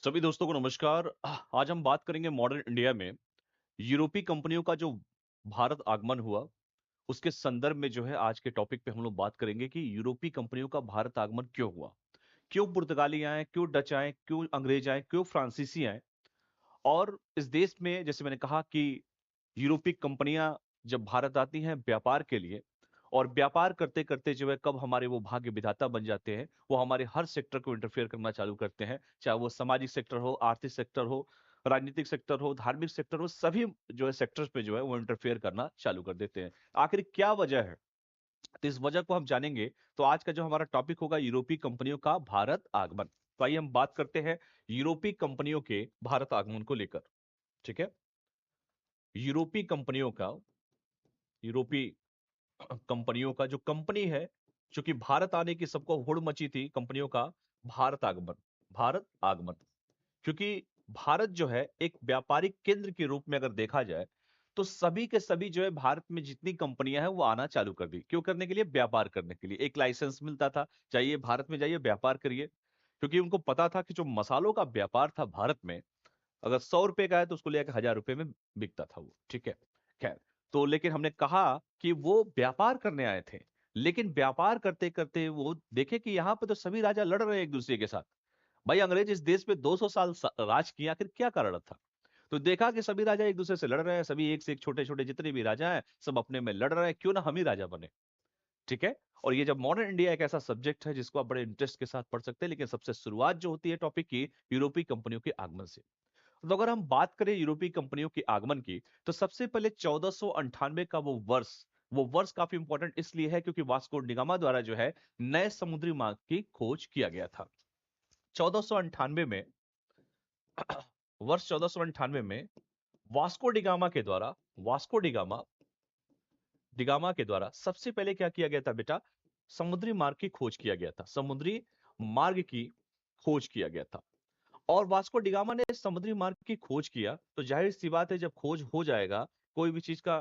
सभी दोस्तों को नमस्कार। आज हम बात करेंगे मॉडर्न इंडिया में यूरोपीय कंपनियों का जो भारत आगमन हुआ, उसके संदर्भ में जो है आज के टॉपिक पे हम लोग बात करेंगे कि यूरोपीय कंपनियों का भारत आगमन क्यों हुआ, क्यों पुर्तगाली आए, क्यों डच आए, क्यों अंग्रेज आए, क्यों फ्रांसीसी आए। और इस देश में जैसे मैंने कहा कि यूरोपीय कंपनियां जब भारत आती हैं व्यापार के लिए, और व्यापार करते करते जो है कब हमारे वो भाग्य विधाता बन जाते हैं, वो हमारे हर सेक्टर को इंटरफेयर करना चालू करते हैं, चाहे वो सामाजिक सेक्टर हो, आर्थिक सेक्टर हो, राजनीतिक सेक्टर हो, धार्मिक सेक्टर हो, सभी जो है सेक्टर्स पे जो है वो इंटरफेयर करना चालू कर देते हैं। आखिर क्या वजह है, तो इस वजह को हम जानेंगे। तो आज का जो हमारा टॉपिक होगा यूरोपीय कंपनियों का भारत आगमन। तो आइए हम बात करते हैं यूरोपीय कंपनियों के भारत आगमन को लेकर। ठीक है। यूरोपीय कंपनियों का यूरोपीय कंपनियों का जो कंपनी है, चूंकि भारत आने की सबको होड़ मची थी कंपनियों का भारत आगमन। भारत आगमन क्योंकि भारत जो है एक व्यापारिक केंद्र के रूप में अगर देखा जाए, तो सभी के सभी जो है भारत में जितनी कंपनियां हैं वो आना चालू कर दी। क्यों करने के लिए? व्यापार करने के लिए। एक लाइसेंस मिलता था, जाइए भारत में जाइए व्यापार करिए। क्योंकि उनको पता था कि जो मसालों का व्यापार था भारत में, अगर 100 रुपए का है तो उसको लेकर 1000 रुपए में बिकता था वो। ठीक है। खैर, तो लेकिन हमने कहा कि वो व्यापार करने आए थे, लेकिन व्यापार करते करते वो देखे कि यहाँ पे तो सभी राजा लड़ रहे हैं एक दूसरे के साथ। भाई, अंग्रेज इस देश पे 200 साल राज किया, आखिर क्या कारण था? तो देखा कि सभी राजा एक दूसरे से लड़ रहे हैं, सभी एक से एक छोटे छोटे जितने भी राजा हैं सब अपने में लड़ रहे हैं, क्यों ना हम ही राजा बने। ठीक है। और ये जब मॉडर्न इंडिया एक ऐसा सब्जेक्ट है जिसको आप बड़े इंटरेस्ट के साथ पढ़ सकते हैं, लेकिन सबसे शुरुआत जो होती है टॉपिक की, यूरोपीय कंपनियों के आगमन से। तो अगर हम बात करें यूरोपीय कंपनियों के आगमन की, तो सबसे पहले 1498 का वो वर्ष काफी इंपॉर्टेंट इसलिए है क्योंकि वास्को डिगामा द्वारा जो है नए समुद्री मार्ग की खोज किया गया था 1498 में। वर्ष 1498 में वास्को डिगामा के द्वारा वास्को डिगामा डिगामा के द्वारा सबसे पहले क्या किया गया था बेटा? समुद्री मार्ग की खोज किया गया था। समुद्री मार्ग की खोज किया गया था। और वास्को डिगामा ने समुद्री मार्ग की खोज किया, तो जाहिर सी बात है जब खोज हो जाएगा, कोई भी चीज का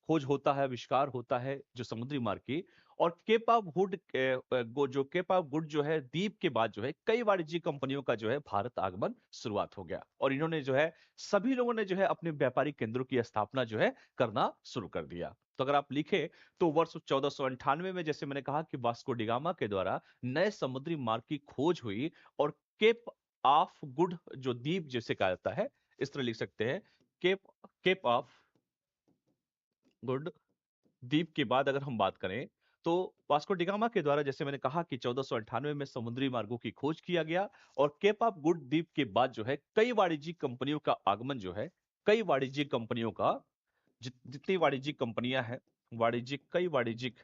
खोज होता है, आविष्कार होता है जो समुद्री मार्ग की। और केप ऑफ गुड जो केप ऑफ गुड जो है द्वीप के बाद जो है कई वाणिज्यिक कंपनियों का जो है भारत आगमन शुरुआत हो गया, और इन्होंने जो है सभी लोगों ने जो है अपने व्यापारिक केंद्रों की स्थापना जो है करना शुरू कर दिया। तो अगर आप लिखे, तो वर्ष 1498 में जैसे मैंने कहा कि वास्को डिगामा के द्वारा नए समुद्री मार्ग की खोज हुई, और केप ऑफ गुड जो द्वीप जिसे कहा जाता है, इस तरह लिख सकते हैं, केप केप ऑफ गुड द्वीप के बाद अगर हम बात करें, तो वास्को डिगामा के द्वारा जैसे मैंने कहा कि 1498 में समुद्री मार्गों की खोज किया गया, और केप ऑफ गुड द्वीप के बाद जो है कई वाणिज्यिक कंपनियों का आगमन जो है, कई वाणिज्यिक कंपनियों का, जितनी वाणिज्यिक कंपनियां हैं, कई वाणिज्यिक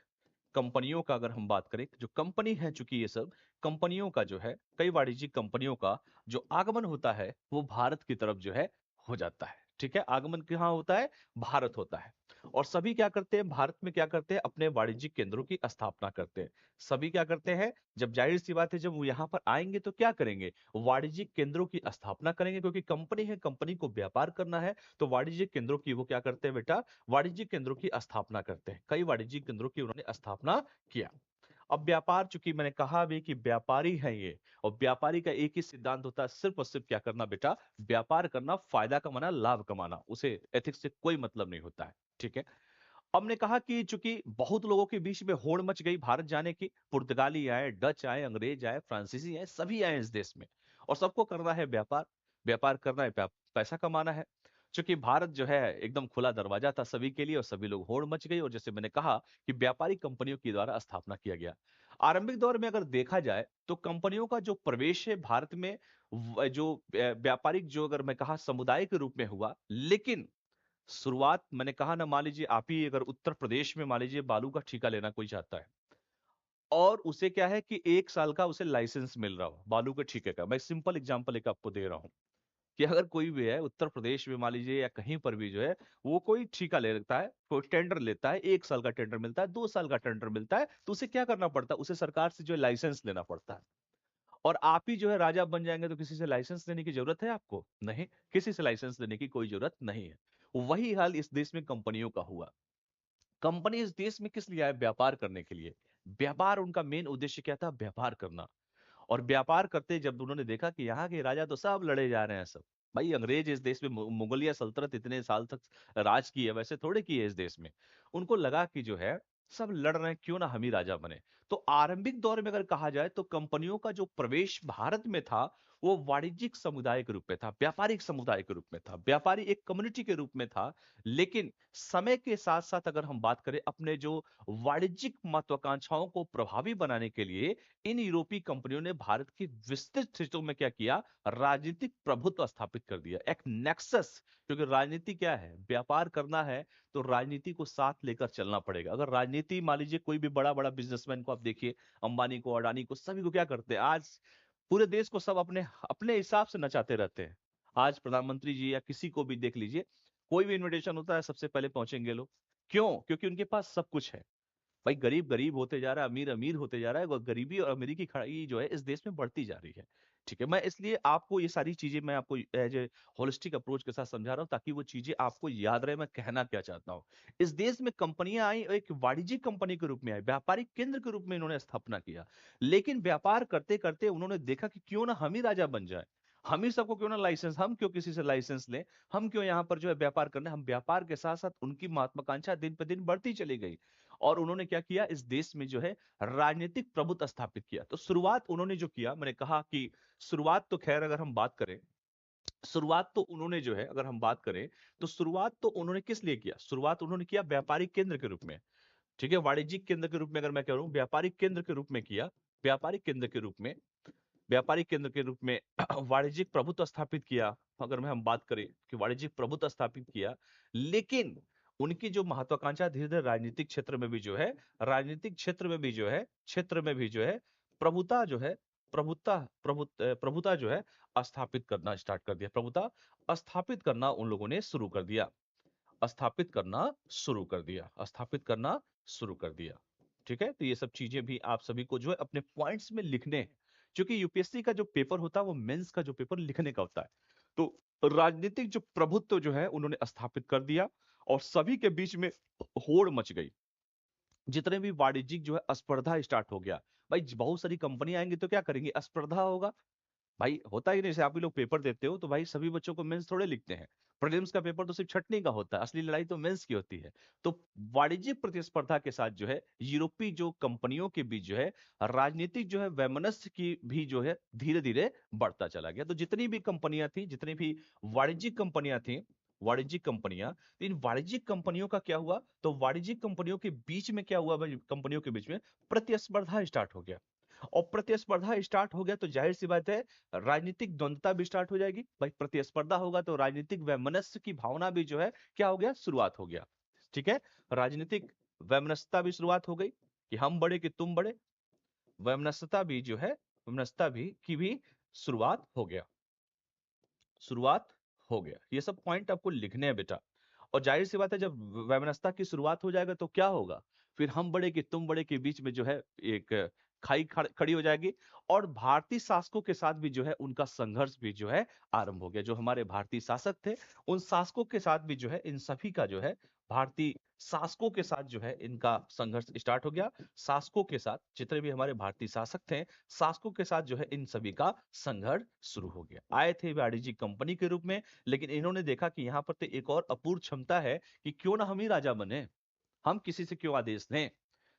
कंपनियों का अगर हम बात करें, जो कंपनी है, चूंकि ये सब कंपनियों का जो है, कई वाणिज्यिक कंपनियों का जो आगमन होता है वो भारत की तरफ जो है हो जाता है। ठीक है। आगमन कहाँ होता है? भारत होता है। और सभी क्या करते हैं भारत में? क्या करते हैं? अपने वाणिज्यिक केंद्रों की स्थापना करते हैं। सभी क्या करते हैं? जब जाहिर सी बात है जब वो यहाँ पर आएंगे तो क्या करेंगे? वाणिज्यिक केंद्रों की स्थापना करेंगे, क्योंकि कंपनी है, कंपनी को व्यापार करना है, तो वाणिज्यिक केंद्रों की वो क्या करते हैं बेटा? वाणिज्यिक केंद्रों की स्थापना करते हैं। कई वाणिज्यिक केंद्रों की उन्होंने स्थापना किया। अब व्यापार, चूंकि मैंने कहा भी कि व्यापारी है ये, और व्यापारी का एक ही सिद्धांत होता है, सिर्फ और सिर्फ क्या करना बेटा? व्यापार करना, फायदा कमाना, लाभ कमाना। उसे एथिक्स से कोई मतलब नहीं होता है। ठीक है। हमने कहा कि चूंकि बहुत लोगों के बीच में होड़ मच गई भारत जाने की, पुर्तगाली आए, डच आए, अंग्रेज आए, फ्रांसीसी आए, सभी आए इस देश में, और सबको करना है व्यापार। व्यापार करना है, पैसा कमाना है। चूंकि भारत जो है एकदम खुला दरवाजा था सभी के लिए, और सभी लोग होड़ मच गई, और जैसे मैंने कहा कि व्यापारिक कंपनियों के द्वारा स्थापना किया गया। आरंभिक दौर में अगर देखा जाए तो कंपनियों का जो प्रवेश है भारत में, जो व्यापारिक जो अगर मैं कहा समुदाय के रूप में हुआ, लेकिन शुरुआत मैंने कहा ना, मान लीजिए आप ही अगर उत्तर प्रदेश में मान लीजिए बालू का ठेका लेना कोई चाहता है, और उसे क्या है कि 1 साल का उसे लाइसेंस मिल रहा हो बालू के ठेके का। मैं सिंपल एग्जांपल एक आपको दे रहा हूं कि अगर कोई भी है उत्तर प्रदेश में मान लीजिए या कहीं पर भी जो है, वो कोई ठेका ले लेता है, कोई टेंडर लेता है, 1 साल का टेंडर मिलता है, 2 साल का टेंडर मिलता है, तो उसे क्या करना पड़ता है? उसे सरकार से जो है लाइसेंस लेना पड़ता है। और आप ही जो है राजा बन जाएंगे तो किसी से लाइसेंस लेने की जरूरत है आपको? नहीं, किसी से लाइसेंस लेने की कोई जरूरत नहीं है। वही हाल इस देश में कंपनियों का हुआ। कंपनी इस देश में किस लिए आए? व्यापार करने के लिए। व्यापार, उनका मेन उद्देश्य क्या था? व्यापार करना। और व्यापार करते जब उन्होंने देखा कि यहाँ के राजा तो सब लड़े जा रहे हैं सब, भाई अंग्रेज इस देश में मुगलिया सल्तनत इतने साल तक राज की है, वैसे थोड़े की है इस देश में। उनको लगा कि जो है सब लड़ रहे हैं, क्यों ना हम ही राजा बने। तो आरंभिक दौर में अगर कहा जाए तो कंपनियों का जो प्रवेश भारत में था वो वाणिज्यिक समुदाय के रूप में था, व्यापारिक समुदाय के रूप में था, व्यापारी एक कम्युनिटी के रूप में था। लेकिन समय के साथ साथ अगर हम बात करें अपने जो वाणिज्यिक महत्वाकांक्षाओं को प्रभावी बनाने के लिए इन यूरोपीय कंपनियों ने भारत की विस्तृत क्षेत्रों में क्या किया, राजनीतिक प्रभुत्व स्थापित कर दिया, एक नेक्सस। क्योंकि राजनीति क्या है, व्यापार करना है तो राजनीति को साथ लेकर चलना पड़ेगा। अगर राजनीति मान लीजिए कोई भी बड़ा बड़ा बिजनेसमैन को आप देखिए, अंबानी को, अडानी को, सभी को क्या करते हैं आज, पूरे देश को सब अपने अपने हिसाब से नचाते रहते हैं। आज प्रधानमंत्री जी या किसी को भी देख लीजिए, कोई भी इनविटेशन होता है सबसे पहले पहुंचेंगे लोग। क्यों? क्योंकि उनके पास सब कुछ है। भाई गरीब गरीब होते जा रहा है, अमीर अमीर होते जा रहा है, गरीबी और अमीरी की खाई जो है इस देश में बढ़ती जा रही है। ठीक है, मैं इसलिए आपको ये सारी चीजें मैं आपको एज ए होलिस्टिक अप्रोच के साथ समझा रहा हूँ ताकि वो चीजें आपको याद रहे मैं कहना क्या चाहता हूँ। इस देश में कंपनियां आई, एक वाणिज्यिक कंपनी के रूप में आई, व्यापारिक केंद्र के रूप में इन्होंने स्थापना किया। लेकिन व्यापार करते करते उन्होंने देखा कि क्यों ना हम ही राजा बन जाए, हम ही सबको क्यों ना लाइसेंस, हम क्यों किसी से लाइसेंस लें, हम क्यों यहाँ पर जो है व्यापार करने। हम व्यापार के साथ साथ उनकी महत्वाकांक्षा दिन पर दिन बढ़ती चली गई और उन्होंने क्या किया, इस देश में जो है राजनीतिक प्रभुत्व स्थापित किया। तो शुरुआत उन्होंने जो किया, मैंने कहा कि शुरुआत तो खैर अगर हम बात करें, शुरुआत तो उन्होंने जो है अगर हम बात करें तो शुरुआत तो उन्होंने किस लिए किया, शुरुआत उन्होंने किया व्यापारिक केंद्र के रूप में। ठीक है, वाणिज्यिक केंद्र के रूप में अगर मैं कह रहा हूं, व्यापारिक केंद्र के रूप में किया, व्यापारिक केंद्र के रूप में, व्यापारिक केंद्र के रूप में वाणिज्यिक प्रभुत्व स्थापित किया। अगर मैं हम बात करें कि वाणिज्यिक प्रभुत्व स्थापित किया, लेकिन उनकी जो महत्वाकांक्षा धीरे धीरे राजनीतिक क्षेत्र में भी जो है, राजनीतिक क्षेत्र में भी जो है, क्षेत्र में भी जो है प्रभुता जो है, प्रभुता जो है स्थापित करना स्टार्ट कर दिया, प्रभुता स्थापित करना उन लोगों ने शुरू कर दिया, स्थापित करना शुरू कर दिया, स्थापित करना शुरू कर दिया। ठीक है, तो ये सब चीजें भी आप सभी को जो है अपने पॉइंट्स में लिखने हैं, क्योंकि यूपीएससी का जो पेपर होता है वो मेंस का जो पेपर लिखने का होता है। तो राजनीतिक जो प्रभुत्व जो है उन्होंने स्थापित कर दिया और सभी के बीच में होड़ मच गई। जितने भी वाणिज्यिक जो है स्पर्धा स्टार्ट हो गया। भाई बहुत सारी कंपनी आएंगी तो क्या करेंगे, स्पर्धा होगा। भाई होता ही नहीं, जैसे आप भी लोग पेपर देते हो तो भाई सभी बच्चों को मेंस थोड़े लिखते हैं। प्रीलिम्स का पेपर तो सिर्फ छटनी का होता है, असली लड़ाई तो मेंस की होती है। तो वाणिज्यिक प्रतिस्पर्धा के साथ जो है यूरोपीय जो कंपनियों के बीच जो है राजनीतिक जो है वैमनस्य की भी जो है धीरे धीरे बढ़ता चला गया। तो जितनी भी कंपनियां थी, जितनी भी वाणिज्यिक कंपनियां थी, वाणिज्यिक कंपनियां, इन वाणिज्यिक कंपनियों का क्या हुआ, तो वाणिज्यिक कंपनियों के बीच में क्या हुआ भाई, कंपनियों के बीच में प्रतिस्पर्धा स्टार्ट हो गया। और प्रतिस्पर्धा स्टार्ट हो गया तो जाहिर सी बात है राजनीतिक द्वंद्वता भी स्टार्ट हो जाएगी। भाई प्रतिस्पर्धा होगा तो राजनीतिक वैमनस्य की भावना भी जो है क्या हो गया, शुरुआत हो गया। ठीक है, राजनीतिक वैमनस्यता भी शुरुआत हो गई कि हम बड़े कि तुम बड़े, वैमनस्यता भी जो है, वैमनस्यता भी की भी शुरुआत हो गया, शुरुआत हो गया। ये सब पॉइंट आपको लिखने हैं बेटा। और जाहिर सी बात है जब वैमनस्यता की शुरुआत हो जाएगा तो क्या होगा, फिर हम बड़े कि तुम बड़े के बीच में जो है एक खाई खड़ी हो जाएगी। और भारतीय शासकों के साथ भी जो है उनका संघर्ष भी जो है आरंभ हो गया। जो हमारे भारतीय शासक थे उन शासकों के साथ भी जो है इन सभी का जो है, भारतीय शासकों के साथ जो है इनका संघर्ष स्टार्ट हो गया। शासकों के साथ जितने भी हमारे भारतीय शासक थे, शासकों के साथ जो है इन सभी का संघर्ष शुरू हो गया। आए थे वाणिज्यिक कंपनी के रूप में, लेकिन इन्होंने देखा कि यहाँ पर तो एक और अपूर्व क्षमता है कि क्यों ना हम ही राजा बने, हम किसी से क्यों आदेश लें।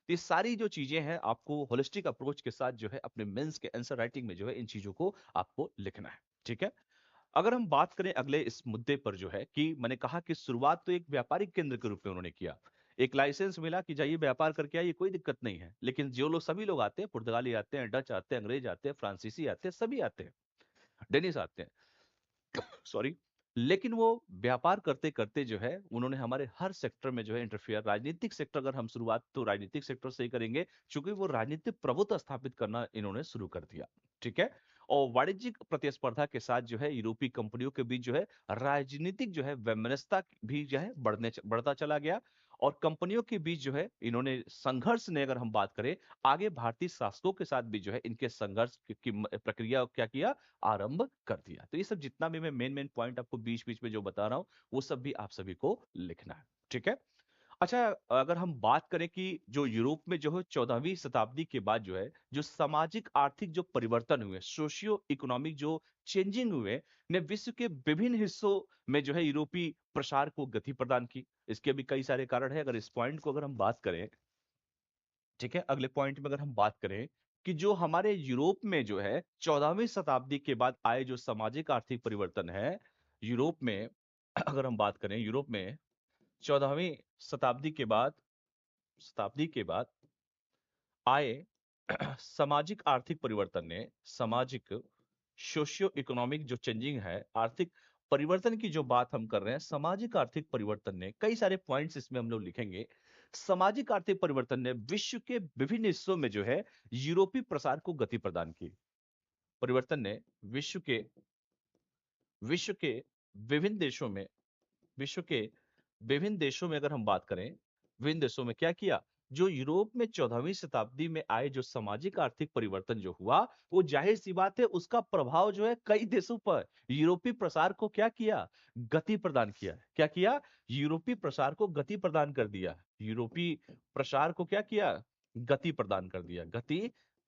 तो ये सारी जो चीजें हैं आपको होलिस्टिक अप्रोच के साथ जो है अपने मेंस के आंसर राइटिंग में जो है इन चीजों को आपको लिखना है। ठीक है, अगर हम बात करें अगले इस मुद्दे पर जो है कि मैंने कहा कि शुरुआत तो एक व्यापारिक केंद्र के रूप में उन्होंने किया, एक लाइसेंस मिला कि जाइए व्यापार करके आइए, कोई दिक्कत नहीं है। लेकिन जो लोग, सभी लोग आते हैं, पुर्तगाली आते हैं, डच आते हैं, अंग्रेज आते हैं, फ्रांसीसी आते हैं, सभी आते हैं, डेनिस आते हैं, सॉरी। लेकिन वो व्यापार करते करते जो है उन्होंने हमारे हर सेक्टर में जो है इंटरफियर, राजनीतिक सेक्टर अगर हम शुरुआत तो राजनीतिक सेक्टर से ही करेंगे, क्योंकि वो राजनीतिक प्रभुत्व स्थापित करना इन्होंने शुरू कर दिया। ठीक है, और वाणिज्यिक प्रतिस्पर्धा के साथ जो है यूरोपीय कंपनियों के बीच जो है राजनीतिक जो है वैमनस्यता भी जो है बढ़ता चला गया। और कंपनियों के बीच जो है इन्होंने संघर्ष ने, अगर हम बात करें आगे भारतीय शासकों के साथ भी जो है इनके संघर्ष की प्रक्रिया क्या किया, आरंभ कर दिया। तो ये सब जितना भी मैं मेन मेन पॉइंट आपको बीच बीच में जो बता रहा हूं वो सब भी आप सभी को लिखना है। ठीक है, अच्छा, अगर हम बात करें कि जो यूरोप में जो है 14वीं शताब्दी के बाद जो है जो सामाजिक आर्थिक जो परिवर्तन हुए, सोशियो इकोनॉमिक जो चेंजिंग हुए, ने विश्व के विभिन्न हिस्सों में जो है यूरोपीय प्रसार को गति प्रदान की। इसके भी कई सारे कारण है। अगर इस पॉइंट को अगर हम बात करें, ठीक है, अगले पॉइंट में अगर हम बात करें कि जो हमारे यूरोप में जो है 14वीं शताब्दी के बाद आए जो सामाजिक आर्थिक परिवर्तन है यूरोप में, अगर हम बात करें यूरोप में 14वीं शताब्दी के बाद शताब्दी के बाद आए सामाजिक आर्थिक परिवर्तन ने सामाजिक सोशियो इकोनॉमिक जो चेंजिंग है, आर्थिक परिवर्तन की जो बात हम कर रहे हैं, सामाजिक आर्थिक परिवर्तन ने कई सारे पॉइंट्स इसमें हम लोग लिखेंगे। सामाजिक आर्थिक परिवर्तन ने विश्व के विभिन्न हिस्सों में जो है यूरोपीय प्रसार को गति प्रदान की। परिवर्तन ने विश्व के विभिन्न देशों में विश्व के विभिन्न देशों में अगर हम बात करें, विभिन्न देशों में क्या किया? जो यूरोप में 14वीं शताब्दी में आए जो सामाजिक आर्थिक परिवर्तन जो हुआ, वो जाहिर-सी बात है उसका प्रभाव जो है कई देशों पर यूरोपीय प्रसार को क्या किया? गति प्रदान किया। क्या किया? यूरोपीय प्रसार को गति प्रदान कर दिया। यूरोपीय प्रसार को क्या किया? गति प्रदान कर दिया। गति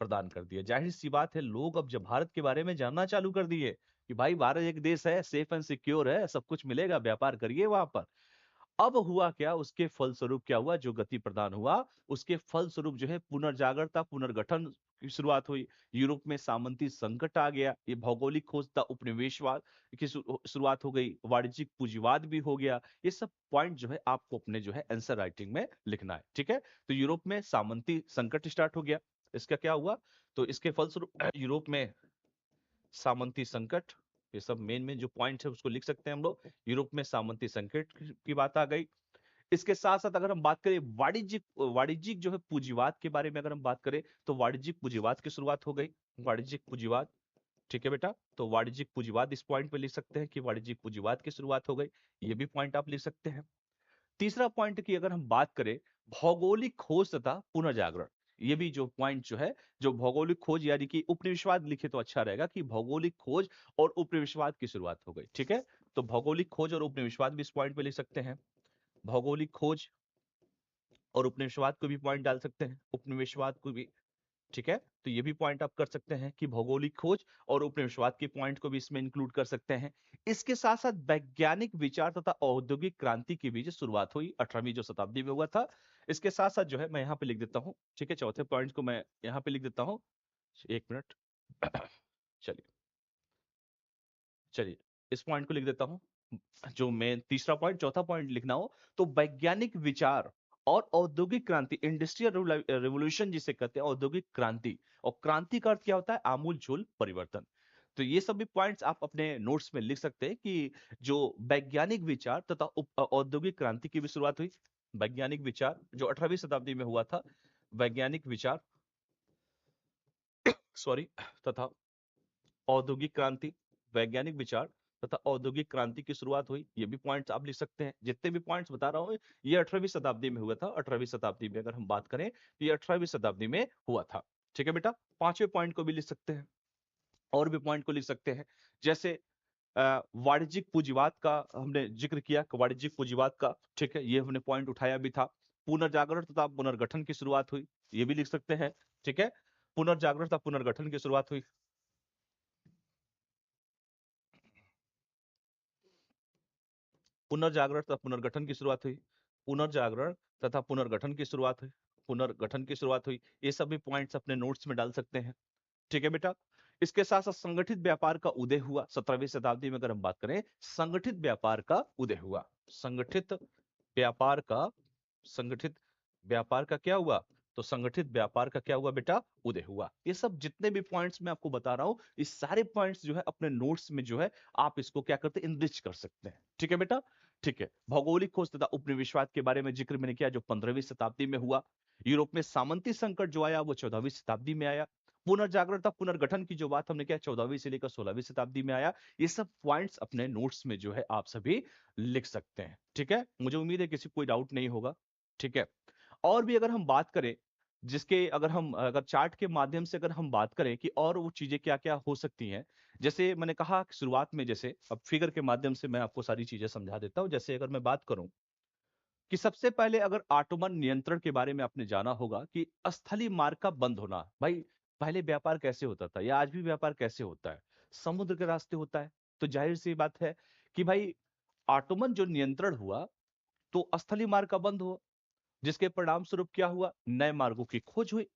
प्रदान कर दिया। जाहिर-सी बात है लोग अब जब भारत के बारे में जानना चालू कर दिए कि भाई भारत एक देश है, सेफ एंड सिक्योर है, सब कुछ मिलेगा, व्यापार करिए वहां पर। अब हुआ क्या? उसके फलस्वरूप क्या हुआ? जो गति प्रदान हुआ, उसके फलस्वरूप जो है पुनर्जागरता, पुनर्गठन की शुरुआत हुई। यूरोप में सामंती संकट आ गया। ये भौगोलिक खोज तथा उपनिवेशवाद की शुरुआत हो गई। वाणिज्यिक पूंजीवाद भी हो गया। ये सब पॉइंट जो है आपको अपने जो है आंसर राइटिंग में लिखना है, ठीक है? तो यूरोप में सामंती संकट स्टार्ट हो गया। इसका क्या हुआ? तो इसके फलस्वरूप यूरोप में सामंती संकट, ये सब मेन मेन जो पॉइंट है उसको लिख सकते हैं हम लोग। यूरोप में सामंती संकट की बात आ गई। इसके साथ साथ अगर हम बात करें वाणिज्यिक वाणिज्यिक जो है पूंजीवाद के बारे में अगर हम बात करें, तो वाणिज्यिक पूंजीवाद की शुरुआत हो गई। वाणिज्यिक पूंजीवाद, ठीक है बेटा? तो वाणिज्यिक पूंजीवाद इस पॉइंट पे लिख सकते हैं कि वाणिज्यिक पूंजीवाद की शुरुआत हो गई। ये भी पॉइंट आप लिख सकते हैं। तीसरा पॉइंट की अगर हम बात करें, भौगोलिक खोज तथा पुनर्जागरण। ये भी जो पॉइंट जो है, जो भौगोलिक खोज यानी कि उपनिवेशवाद लिखे तो अच्छा रहेगा कि भौगोलिक खोज और उपनिवेशवाद की शुरुआत हो गई, ठीक है? तो भौगोलिक खोज और उपनिवेशवाद भी इस पॉइंट पे लिख सकते हैं। भौगोलिक खोज और उपनिवेशवाद को भी पॉइंट डाल सकते हैं, उपनिवेशवाद को भी, ठीक है? तो ये भी पॉइंट आप कर सकते हैं कि भौगोलिक खोज और उपनिवेशवाद के पॉइंट को भी इसमें इंक्लूड कर सकते हैं। इसके साथ साथ वैज्ञानिक विचार तथा औद्योगिक क्रांति की भी जो शुरुआत हुई 18वीं जो शताब्दी में हुआ था। इसके साथ साथ जो है मैं यहाँ पे लिख देता हूँ, ठीक है? चौथे पॉइंट को मैं यहाँ पे लिख देता हूँ। एक मिनट। चलिए, चलिए, इस पॉइंट को लिख देता हूँ। जो मैं तीसरा पॉइंट, चौथा पॉइंट लिखना हो तो वैज्ञानिक विचार और औद्योगिक क्रांति, इंडस्ट्रियल रेवोल्यूशन जिसे कहते हैं, औद्योगिक क्रांति। और क्रांति का अर्थ क्या होता है? आमूल-चूल परिवर्तन। तो ये सभी पॉइंट्स आप अपने नोट्स में लिख सकते हैं कि जो वैज्ञानिक विचार तथा औद्योगिक क्रांति की भी शुरुआत हुई। वैज्ञानिक विचार जो 18वीं शताब्दी में हुआ था, वैज्ञानिक विचार, सॉरी, तथा औद्योगिक क्रांति, वैज्ञानिक विचार तथा औद्योगिक क्रांति की शुरुआत हुई। ये भी पॉइंट्स आप लिख सकते हैं। जितने भी पॉइंट्स बता रहा हूं, ये 18वीं शताब्दी में हुआ था। 18वीं शताब्दी में अगर हम बात करें तो ये 18वीं शताब्दी में हुआ था, ठीक है बेटा? पांचवें पॉइंट को भी लिख सकते हैं, और भी पॉइंट को लिख सकते हैं। जैसे वाणिज्यिक पूंजीवाद का हमने जिक्र किया, वाणिज्यिक पूंजीवाद का, ठीक है? ये हमने पॉइंट उठाया भी था। पुनर्जागरण तथा पुनर्गठन की शुरुआत हुई, ये भी लिख सकते हैं, ठीक है? पुनर्जागरण तथा पुनर्गठन की शुरुआत हुई। पुनर्जागरण तथा पुनर्गठन की शुरुआत हुई। पुनर्जागरण तथा पुनर्गठन की शुरुआत हुई। पुनर्गठन की शुरुआत हुई। ये सभी पॉइंट्स अपने नोट्स में डाल सकते हैं, ठीक है बेटा? इसके साथ साथ संगठित व्यापार का उदय हुआ 17वीं शताब्दी में। अगर हम बात करें, संगठित व्यापार का उदय हुआ। संगठित व्यापार का संगठित व्यापार का क्या हुआ? तो संगठित व्यापार का क्या हुआ बेटा? उदय हुआ। ये सब जितने भी पॉइंट्स मैं आपको बता रहा हूं, इस सारे पॉइंट्स जो है अपने नोट्स में जो है आप इसको क्या करते हैं? इनरिच कर सकते हैं, ठीक है बेटा? ठीक है। भौगोलिक खोज तथा उपनिवेशवाद के बारे में जिक्र मैंने किया, जो 15वीं शताब्दी में हुआ। यूरोप में सामंती संकट जो आया वो 14वीं शताब्दी में आया। पुनर्जागरण तथा पुनर्गठन की जो बात हमने किया 14वीं से लेकर 16वीं शताब्दी में आया। ये सब पॉइंट्स अपने नोट्स में जो है आप सभी लिख सकते हैं, ठीक है? मुझे उम्मीद है किसी को कोई डाउट नहीं होगा, ठीक है? और भी अगर हम बात करें, जिसके अगर चार्ट के माध्यम से अगर हम बात करें कि और वो चीजें क्या-क्या हो सकती हैं। जैसे मैंने कहा शुरुआत में, जैसे अब फिगर के माध्यम से मैं आपको सारी चीजें समझा देता हूं। जैसे अगर मैं बात करूं कि सबसे पहले अगर ऑटोमन नियंत्रण के बारे में आपने जाना होगा कि स्थलीय मार्ग का बंद होना। भाई पहले व्यापार कैसे होता था या आज भी व्यापार कैसे होता है? समुद्र के रास्ते होता है। तो जाहिर सी बात है कि भाई ऑटोमन जो नियंत्रण हुआ तो स्थलीय मार्ग का बंद हुआ, जिसके परिणाम स्वरूप क्या हुआ? नए मार्गों की खोज हुई।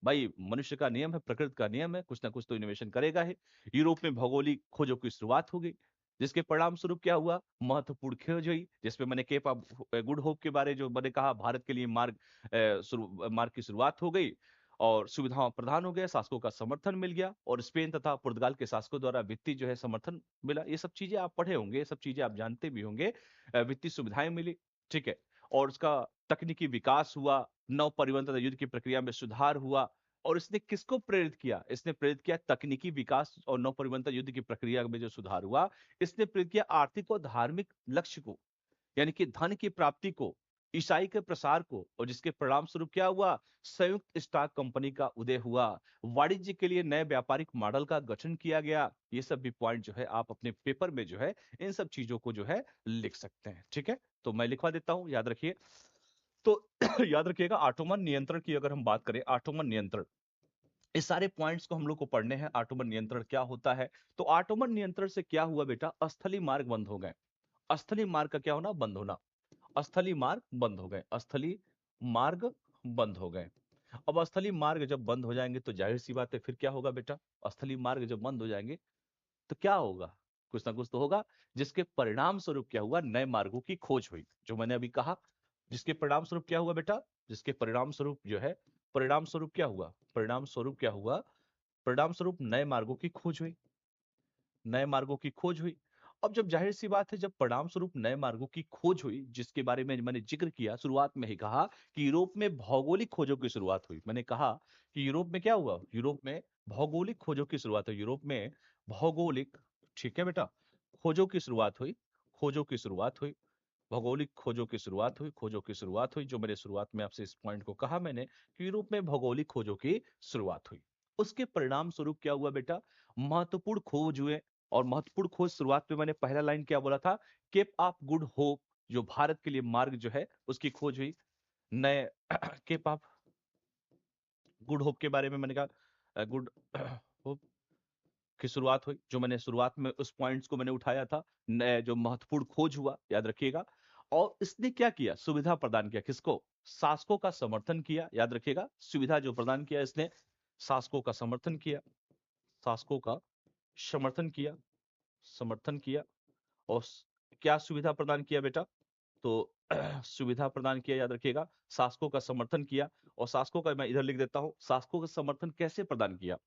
भाई मनुष्य का नियम है, प्रकृति का नियम है, कुछ ना कुछ तो इनोवेशन करेगा ही। यूरोप में भौगोलिक खोजों की शुरुआत हो गई, जिसके परिणाम स्वरूप क्या हुआ? महत्वपूर्ण खोज हुई, जिसमें मैंने केप ऑफ गुड होप के बारे जो मैंने कहा, भारत के लिए मार्ग की शुरुआत हो गई और सुविधाओं प्रदान हो गया, शासकों का समर्थन मिल गया और स्पेन तथा पुर्तगाल के शासकों द्वारा वित्तीय जो है समर्थन मिला। ये सब चीजें आप पढ़े होंगे, ये सब चीजें आप जानते भी होंगे। वित्तीय सुविधाएं मिली, ठीक है। और उसका तकनीकी विकास हुआ, नव परिवहन तथा युद्ध की प्रक्रिया में सुधार हुआ। और इसने किसको प्रेरित किया? इसने प्रेरित किया तकनीकी विकास और नव परिवहन तथा युद्ध की प्रक्रिया में जो सुधार हुआ, इसने प्रेरित किया आर्थिक और धार्मिक लक्ष्य को, यानी कि धन की प्राप्ति को, ईसाई के प्रसार को। और जिसके परिणाम स्वरूप क्या हुआ? संयुक्त स्टॉक कंपनी का उदय हुआ। वाणिज्य के लिए नए व्यापारिक मॉडल का गठन किया गया। ये सब भी पॉइंट जो है आप अपने पेपर में जो है इन सब चीजों को जो है लिख सकते हैं, ठीक है। तो मैं लिखवा देता हूं, याद रखिए। तो याद रखिएगा, ऑटोमन नियंत्रण की अगर हम बात करें, ऑटोमन नियंत्रण, इस सारे पॉइंट्स को हम लोग को पढ़ने हैं। ऑटोमन नियंत्रण क्या होता है? तो ऑटोमन नियंत्रण से क्या हुआ बेटा? स्थलीय मार्ग बंद हो गए। स्थलीय मार्ग का क्या होना? बंद होना। स्थलीय मार्ग बंद हो गए, स्थलीय मार्ग बंद हो गए। अब स्थलीय मार्ग जब बंद हो जाएंगे तो जाहिर सी बात है फिर क्या होगा बेटा? स्थलीय मार्ग जब बंद हो जाएंगे तो क्या होगा? कुछ ना कुछ तो होगा, जिसके परिणाम स्वरूप क्या हुआ? नए मार्गों की खोज हुई, जो मैंने अभी कहा। जिसके परिणाम स्वरूप क्या हुआ बेटा? जिसके परिणाम स्वरूप जो है, परिणाम स्वरूप क्या हुआ? परिणाम स्वरूप क्या हुआ? परिणाम स्वरूप नए मार्गों की खोज हुई, नए मार्गों की खोज हुई। अब जब जाहिर सी बात है, जब परिणाम स्वरूप नए मार्गों की खोज हुई, जिसके बारे में मैंने जिक्र किया शुरुआत में ही कहा कि यूरोप में भौगोलिक खोजों की शुरुआत हुई। मैंने कहा कि यूरोप में क्या हुआ? यूरोप में भौगोलिक खोजों की शुरुआत हुई। यूरोप में भौगोलिक, ठीक है बेटा, खोजों की शुरुआत हुई, खोजों की शुरुआत हुई, भौगोलिक खोजों की शुरुआत हुई, खोजों की शुरुआत हुई। जो मैंने शुरुआत में आपसे इस पॉइंट को कहा मैंने कि यूरोप में भौगोलिक खोजों की शुरुआत हुई। उसके परिणाम स्वरूप क्या हुआ बेटा? महत्वपूर्ण खोज हुए। और महत्वपूर्ण खोज शुरुआत में मैंने पहला लाइन क्या बोला था? केप ऑफ गुड होप, जो भारत के लिए मार्ग जो है उसकी खोज हुई। नए केप ऑफ गुड होप के बारे में मैंने कहा, गुड होप की शुरुआत हुई, जो मैंने शुरुआत में उस पॉइंट्स को मैंने उठाया था। नए जो महत्वपूर्ण खोज हुआ, याद रखिएगा। और इसने क्या किया? सुविधा प्रदान किया। किसको? शासकों का समर्थन किया, याद रखिएगा। सुविधा जो प्रदान किया इसने, शासकों का समर्थन किया, शासकों का समर्थन किया, समर्थन किया। और क्या सुविधा प्रदान किया बेटा? तो सुविधा प्रदान किया, याद रखिएगा। शासकों का समर्थन किया। और शासकों का मैं इधर लिख देता हूं, शासकों का समर्थन कैसे प्रदान किया?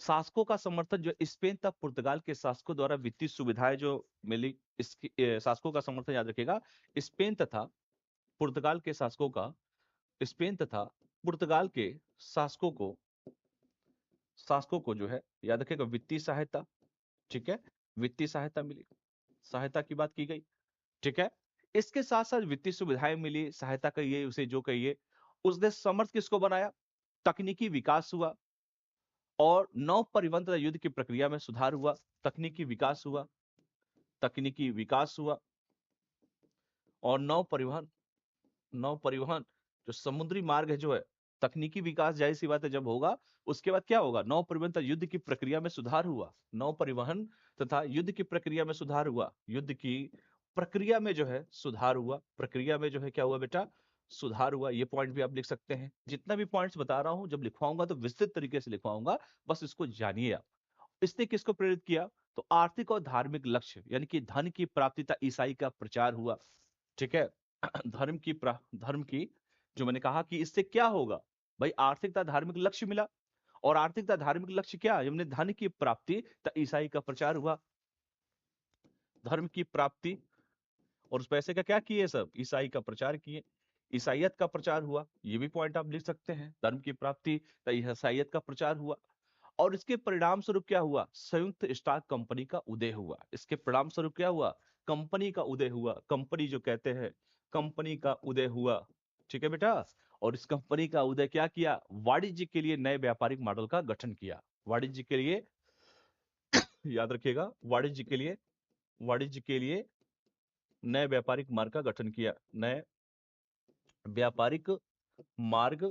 शासकों का समर्थन जो स्पेन तथा पुर्तगाल के शासकों द्वारा वित्तीय सुविधाएं जो मिली, इसकी शासकों का समर्थन, याद रखिएगा। स्पेन तथा पुर्तगाल के शासकों का, स्पेन तथा पुर्तगाल के शासकों को, शासकों को जो है, याद रखिएगा, वित्तीय सहायता, ठीक है, वित्तीय सहायता मिली, सहायता की बात की गई, ठीक है। इसके साथ साथ वित्तीय सुविधाएं मिली, सहायता कहिए उसे जो कहिए। उसने समर्थ किसको बनाया? तकनीकी विकास हुआ और नव परिवहन तथा युद्ध की प्रक्रिया में सुधार हुआ। तकनीकी विकास हुआ, तकनीकी विकास हुआ और नव परिवहन जो समुद्री मार्ग है जो है, तकनीकी विकास जाहिर सी बात है जब होगा, उसके बाद क्या होगा? नव परिवहन तथा युद्ध की प्रक्रिया में सुधार हुआ। नव परिवहन तथा युद्ध की प्रक्रिया में सुधार हुआ। युद्ध की प्रक्रिया में जो है सुधार हुआ। प्रक्रिया में जो है क्या हुआ बेटा? सुधार हुआ। ये पॉइंट भी आप लिख सकते हैं। जितना भी पॉइंट्स बता रहा हूं जब लिखवाऊंगा तो विस्तृत तरीके से लिखवाऊंगा, बस इसको जानिए आप। इसने किसको प्रेरित किया? तो आर्थिक और धार्मिक लक्ष्य, यानी कि धन की प्राप्ति तथा ईसाई का प्रचार हुआ, ठीक है। धर्म की, जो मैंने कहा कि इससे क्या होगा? भाई आर्थिकता धार्मिक लक्ष्य मिला। और आर्थिकता धार्मिक लक्ष्य क्या? हमने धन की प्राप्ति तथा ईसाई का प्रचार हुआ। धर्म की प्राप्ति और उस पैसे का क्या किए? सब ईसाई का प्रचार किए, ईसाइयत का प्रचार हुआ। ये भी पॉइंट आप लिख सकते हैं। धर्म की प्राप्ति तथा ईसाइयत का प्रचार हुआ। और इसके परिणाम स्वरूप क्या हुआ? संयुक्त स्टॉक कंपनी का उदय हुआ। इसके परिणाम स्वरूप क्या हुआ? कंपनी का उदय हुआ। कंपनी जो कहते हैं, कंपनी का उदय हुआ, ठीक है बेटा। और इस कंपनी का उदय क्या किया? वाणिज्य के लिए नए व्यापारिक मॉडल का गठन किया। वाणिज्य के लिए, याद रखिएगा, वाणिज्य के लिए, वाणिज्य के लिए नए व्यापारिक मार्ग का गठन किया। नए व्यापारिक मार्ग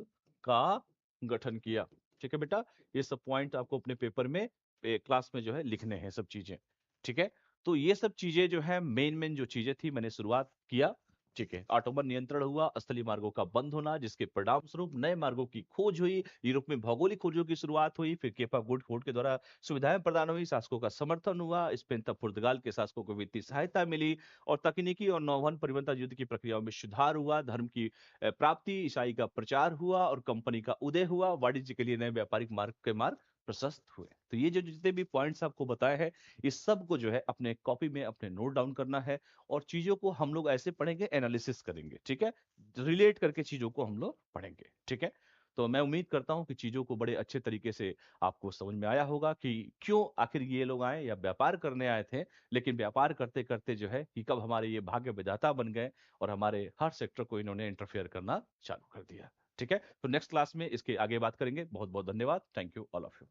का गठन किया। ठीक है बेटा, ये सब पॉइंट आपको अपने पेपर में क्लास में जो है लिखने हैं सब चीजें। ठीक है, तो ये सब चीजें जो है मेन मेन जो चीजें थी मैंने शुरुआत किया। ठीक है, ऑटोमन नियंत्रण हुआ, स्थलीय मार्गों का बंद होना, जिसके परिणाम स्वरूप नए मार्गों की खोज हुई, यूरोप में भौगोलिक खोजों की शुरुआत हुई, फिर केप ऑफ गुड फोर्ट के द्वारा सुविधाएं प्रदान हुई, शासकों का समर्थन हुआ, स्पेन तथा पुर्तगाल के शासकों को वित्तीय सहायता मिली, और तकनीकी और नौवहन परिवहन युद्ध की प्रक्रियाओं में सुधार हुआ, धर्म की प्राप्ति, ईसाई का प्रचार हुआ और कंपनी का उदय हुआ, वाणिज्य के लिए नए व्यापारिक मार्ग के मार्ग प्रशस्त हुए। तो ये जो जितने भी पॉइंट्स आपको बताए हैं, इस सब को जो है अपने कॉपी में अपने नोट डाउन करना है, और चीजों को हम लोग ऐसे पढ़ेंगे, एनालिसिस करेंगे। ठीक है, रिलेट करके चीजों को हम लोग पढ़ेंगे। ठीक है, तो मैं उम्मीद करता हूं कि चीजों को बड़े अच्छे तरीके से आपको समझ में आया होगा कि क्यों आखिर ये लोग आए या व्यापार करने आए थे, लेकिन व्यापार करते करते जो है कि कब हमारे ये भाग्य विधाता बन गए और हमारे हर सेक्टर को इन्होंने इंटरफेयर करना चालू कर दिया। ठीक है, तो नेक्स्ट क्लास में इसके आगे बात करेंगे। बहुत बहुत धन्यवाद। Thank you all of you.